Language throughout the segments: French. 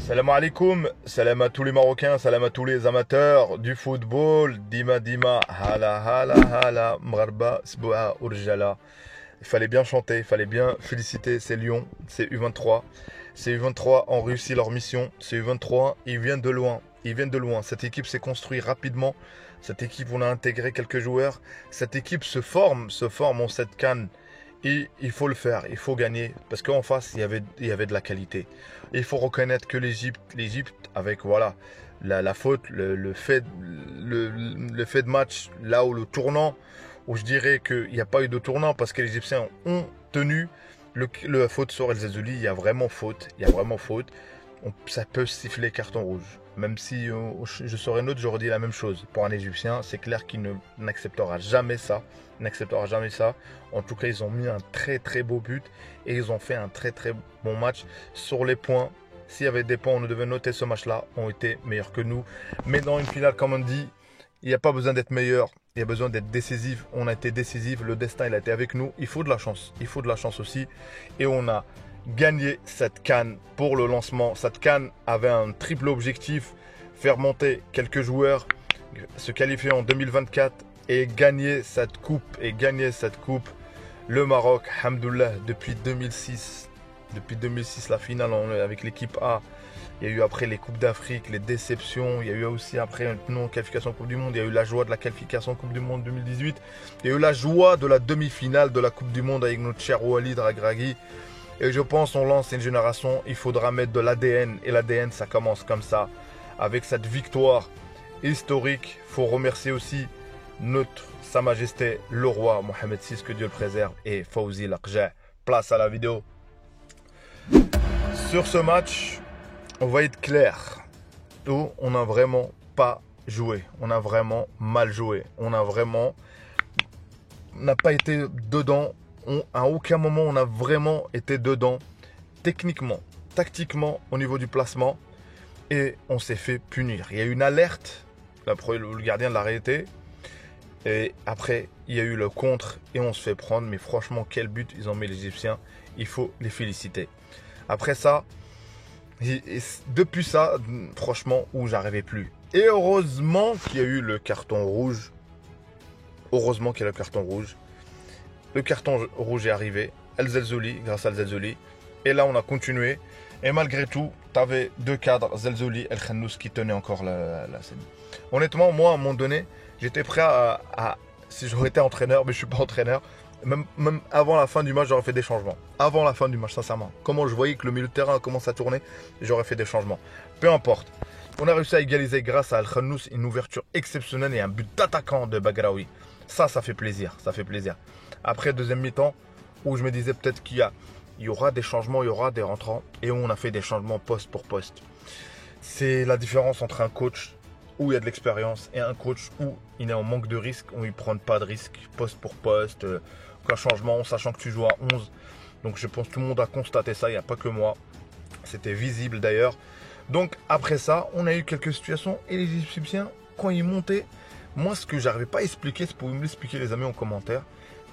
Salam alaikum, salam à tous les Marocains, salam à tous les amateurs du football. Dima Dima, hala hala hala, mrarba, sboua, urjala. Il fallait bien chanter, il fallait bien féliciter ces Lions, ces U23. Ces U23 ont réussi leur mission. Ces U23, ils viennent de loin. Ils viennent de loin. Cette équipe s'est construite rapidement. Cette équipe, on a intégré quelques joueurs. Cette équipe se forme en cette CAN. Et il faut le faire, il faut gagner. Parce qu'en face, il y avait de la qualité. Et il faut reconnaître que l'Égypte, avec voilà, la faute, le fait de match, là où le tournant, où je dirais qu'il n'y a pas eu de tournant parce que les Égyptiens ont tenu le faute sur El Zazzouli. Il y a vraiment faute. Il y a vraiment faute. Ça peut siffler carton rouge. Même si je serais neutre, j'aurais dit la même chose. Pour un Égyptien, c'est clair qu'il n'acceptera jamais ça. N'acceptera jamais ça. En tout cas, ils ont mis un très très beau but et ils ont fait un très très bon match sur les points. S'il y avait des points, on devait noter ce match-là, ont été meilleurs que nous. Mais dans une finale, comme on dit, il n'y a pas besoin d'être meilleur. Il y a besoin d'être décisif. On a été décisif. Le destin, il a été avec nous. Il faut de la chance. Il faut de la chance aussi. Et on a gagné cette CAN pour le lancement. Cette CAN avait un triple objectif, faire monter quelques joueurs, se qualifier en 2024 et gagner cette coupe. Le Maroc, alhamdoulilah, depuis 2006, la finale avec l'équipe A. Il y a eu après les Coupes d'Afrique, les déceptions. Il y a eu aussi après une qualification Coupe du Monde. Il y a eu la joie de la qualification Coupe du Monde 2018. Il y a eu la joie de la demi-finale de la Coupe du Monde avec notre cher Walid Regragui. Et je pense qu'on lance une génération, il faudra mettre de l'ADN. Et l'ADN, ça commence comme ça. Avec cette victoire historique, il faut remercier aussi Sa Majesté, le roi Mohamed VI, que Dieu le préserve, et Fawzi Lakja. Place à la vidéo. Sur ce match, on va être clair. On n'a vraiment pas joué. On a vraiment mal joué. On n'a pas été dedans. À aucun moment, on a vraiment été dedans. Techniquement, tactiquement, au niveau du placement. Et on s'est fait punir. Il y a eu une alerte. Le gardien l'a arrêté. Et après, il y a eu le contre. Et on se fait prendre. Mais franchement, quel but ils ont mis les Égyptiens. Il faut les féliciter. Après ça, depuis ça, franchement, où j'arrivais plus. Et heureusement qu'il y a eu le carton rouge. Heureusement qu'il y a le carton rouge. Le carton rouge est arrivé. El Zazzouli, grâce à El Zazzouli. Et là, on a continué. Et malgré tout, tu avais deux cadres, Zazzouli et El Khannous, qui tenaient encore la scène. Honnêtement, moi, à un moment donné, j'étais prêt si j'aurais été entraîneur, mais je ne suis pas entraîneur. Même avant la fin du match, j'aurais fait des changements. Avant la fin du match, sincèrement. Comment je voyais que le milieu de terrain commence à tourner, j'aurais fait des changements. Peu importe. On a réussi à égaliser grâce à El Khannous, une ouverture exceptionnelle et un but d'attaquant de Bagraoui. Ça fait plaisir. Ça fait plaisir. Après, deuxième mi-temps, où je me disais peut-être qu'il y aura des changements, il y aura des rentrants. Et on a fait des changements poste pour poste. C'est la différence entre un coach où il y a de l'expérience et un coach où il est en manque de risque, où il ne prend pas de risque, poste pour poste, aucun changement, en sachant que tu joues à 11. Donc je pense que tout le monde a constaté ça, il n'y a pas que moi. C'était visible d'ailleurs. Donc après ça, on a eu quelques situations et les Égyptiens, quand ils montaient, moi ce que j'arrivais pas à expliquer, c'est pour me l'expliquer les amis en commentaire.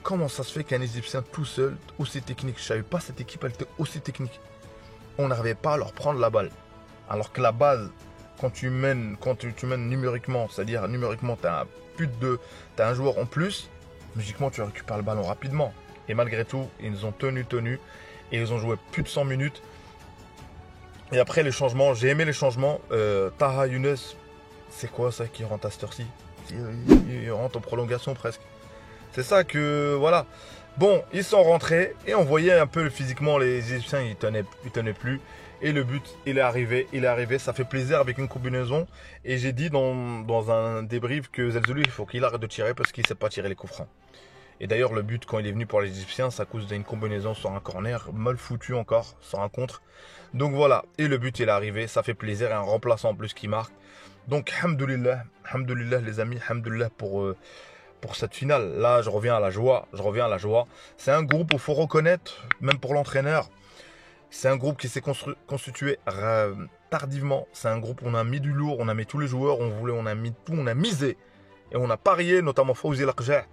Comment ça se fait qu'un Égyptien tout seul, aussi technique, je ne savais pas cette équipe, elle était aussi technique. On n'arrivait pas à leur prendre la balle. Alors que la base, quand tu mènes numériquement, c'est-à-dire numériquement, tu as un joueur en plus, logiquement tu récupères le ballon rapidement. Et malgré tout, ils ont tenu, et ils ont joué plus de 100 minutes. Et après les changements, j'ai aimé les changements. Taha Younes, c'est quoi ça qui rentre à cette heure-ci? Il rentre en prolongation presque. C'est ça que, voilà. Bon, ils sont rentrés et on voyait un peu physiquement les Égyptiens, ils tenaient plus. Et le but, il est arrivé. Ça fait plaisir avec une combinaison. Et j'ai dit dans un débrief que Zazzouli, il faut qu'il arrête de tirer parce qu'il ne sait pas tirer les coups francs. Et d'ailleurs, le but, quand il est venu pour les Égyptiens, c'est à cause d'une combinaison sur un corner, mal foutu encore, sur un contre. Donc voilà, et le but, il est arrivé. Ça fait plaisir et un remplaçant en plus qui marque. Donc, hamdoulillah les amis, hamdoulillah pour cette finale. Là, je reviens à la joie. C'est un groupe où il faut reconnaître, même pour l'entraîneur, c'est un groupe qui s'est constitué tardivement. C'est un groupe où on a mis du lourd, on a mis tous les joueurs, on a mis tout, on a misé. Et on a parié, notamment Fawzi Lakja.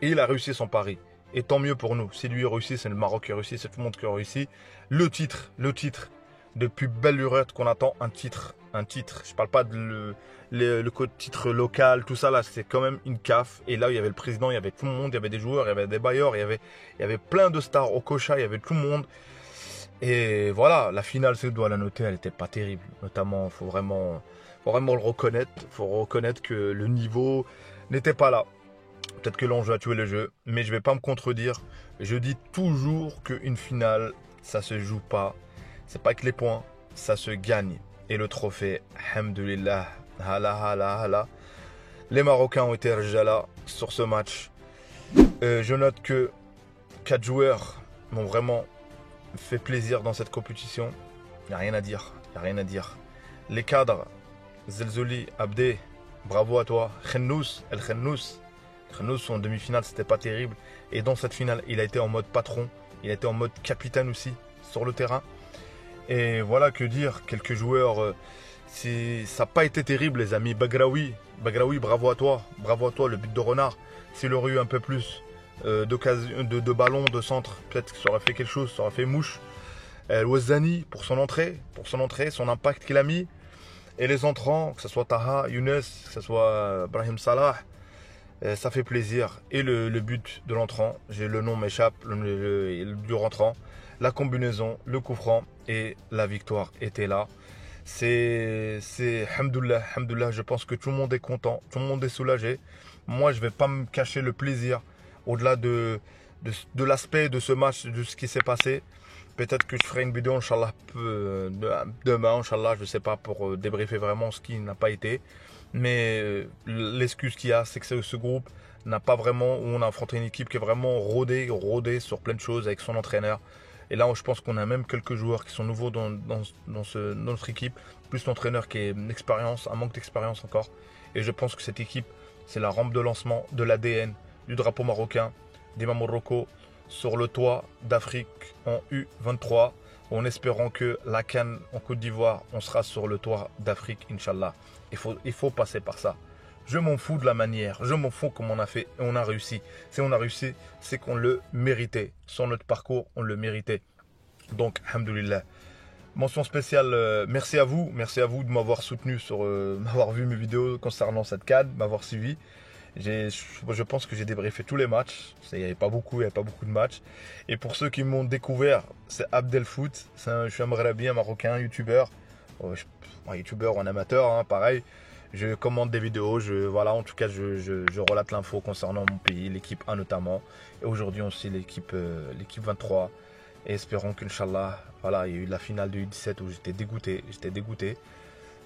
Et il a réussi son pari. Et tant mieux pour nous. Si lui réussit, c'est le Maroc qui a réussi, c'est tout le monde qui a réussi. Le titre, depuis belle lurette qu'on attend un titre. Je parle pas de le titre local, tout ça là, c'est quand même une CAF. Et là, il y avait le président, il y avait tout le monde, il y avait des joueurs, il y avait des bailleurs, il y avait plein de stars au Kocha, il y avait tout le monde. Et voilà, la finale, je dois la noter, elle n'était pas terrible. Notamment, faut vraiment le reconnaître. Faut reconnaître que le niveau n'était pas là. Peut-être que l'enjeu a tué le jeu, mais je vais pas me contredire. Je dis toujours qu'une finale, ça se joue pas. C'est pas que les points, ça se gagne. Et le trophée, alhamdoulilah, hala. Les Marocains ont été rejala sur ce match. Je note que 4 joueurs m'ont vraiment fait plaisir dans cette compétition. Il n'y a rien à dire. Les cadres, Zelzouli, Abdé, bravo à toi. Khennous en demi-finale, c'était pas terrible. Et dans cette finale, il a été en mode patron. Il a été en mode capitaine aussi sur le terrain. Et voilà, que dire, quelques joueurs, ça n'a pas été terrible les amis. Bagraoui, bravo à toi, le but de Renard. S'il aurait eu un peu plus de ballons, de centre, peut-être que ça aurait fait quelque chose, ça aurait fait mouche. Ouazzani pour son entrée, son impact qu'il a mis. Et les entrants, que ce soit Taha, Younes, que ce soit Brahim Salah, ça fait plaisir. Et le but de l'entrant, le nom m'échappe, du rentrant, la combinaison, le coup franc et la victoire était là. C'est hamdoullah, je pense que tout le monde est content, tout le monde est soulagé. Moi, je ne vais pas me cacher le plaisir au-delà de l'aspect de ce match, de ce qui s'est passé. Peut-être que je ferai une vidéo, Inch'Allah, demain, Inch'Allah, je ne sais pas, pour débriefer vraiment ce qui n'a pas été. Mais l'excuse qu'il y a, c'est que ce groupe n'a pas vraiment, où on a affronté une équipe qui est vraiment rodée sur plein de choses avec son entraîneur. Et là, je pense qu'on a même quelques joueurs qui sont nouveaux dans notre équipe, plus l'entraîneur qui est une expérience, un manque d'expérience encore. Et je pense que cette équipe, c'est la rampe de lancement de l'ADN du drapeau marocain, d'Imam Morocco, sur le toit d'Afrique en U23, en espérant que la CAN en Côte d'Ivoire, on sera sur le toit d'Afrique, Inch'Allah. Il faut passer par ça. Je m'en fous de la manière, je m'en fous comment on a fait et on a réussi. Si on a réussi, c'est qu'on le méritait. Sur notre parcours, on le méritait. Donc, alhamdoulilah. Mention spéciale, merci à vous de m'avoir soutenu, m'avoir vu mes vidéos concernant cette CAN, m'avoir suivi. Je pense que j'ai débriefé tous les matchs. Il n'y avait pas beaucoup de matchs. Et pour ceux qui m'ont découvert, c'est Abdelfoot. Je suis un Maghrabi, un Marocain, youtubeur. Youtubeur en amateur, hein, pareil. Je commente des vidéos. En tout cas, je relate l'info concernant mon pays, l'équipe 1 notamment. Et aujourd'hui aussi l'équipe 23. Et espérons qu'Inch'Allah, voilà, il y a eu la finale de U17 où j'étais dégoûté.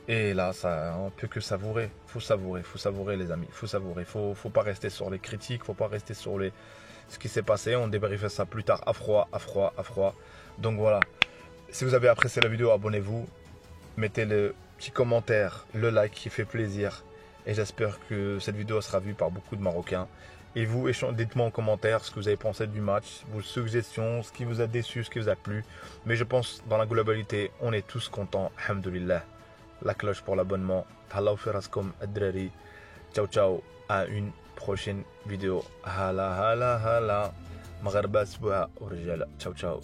Et là, on peut que savourer. Faut savourer les amis. Faut pas rester sur les critiques. Faut pas rester sur ce qui s'est passé. On débriefera ça plus tard à froid. Donc voilà. Si vous avez apprécié la vidéo, abonnez-vous. Mettez le petit commentaire, le like qui fait plaisir. Et j'espère que cette vidéo sera vue par beaucoup de Marocains. Et vous, dites-moi en commentaire ce que vous avez pensé du match, vos suggestions, ce qui vous a déçu, ce qui vous a plu. Mais je pense, dans la globalité, on est tous contents. Alhamdoulilah. La cloche pour l'abonnement. Tallahu fi raskom ad-drari. Ciao, à une prochaine vidéo. Hala. Magharba sbouha ou rijala. Ciao.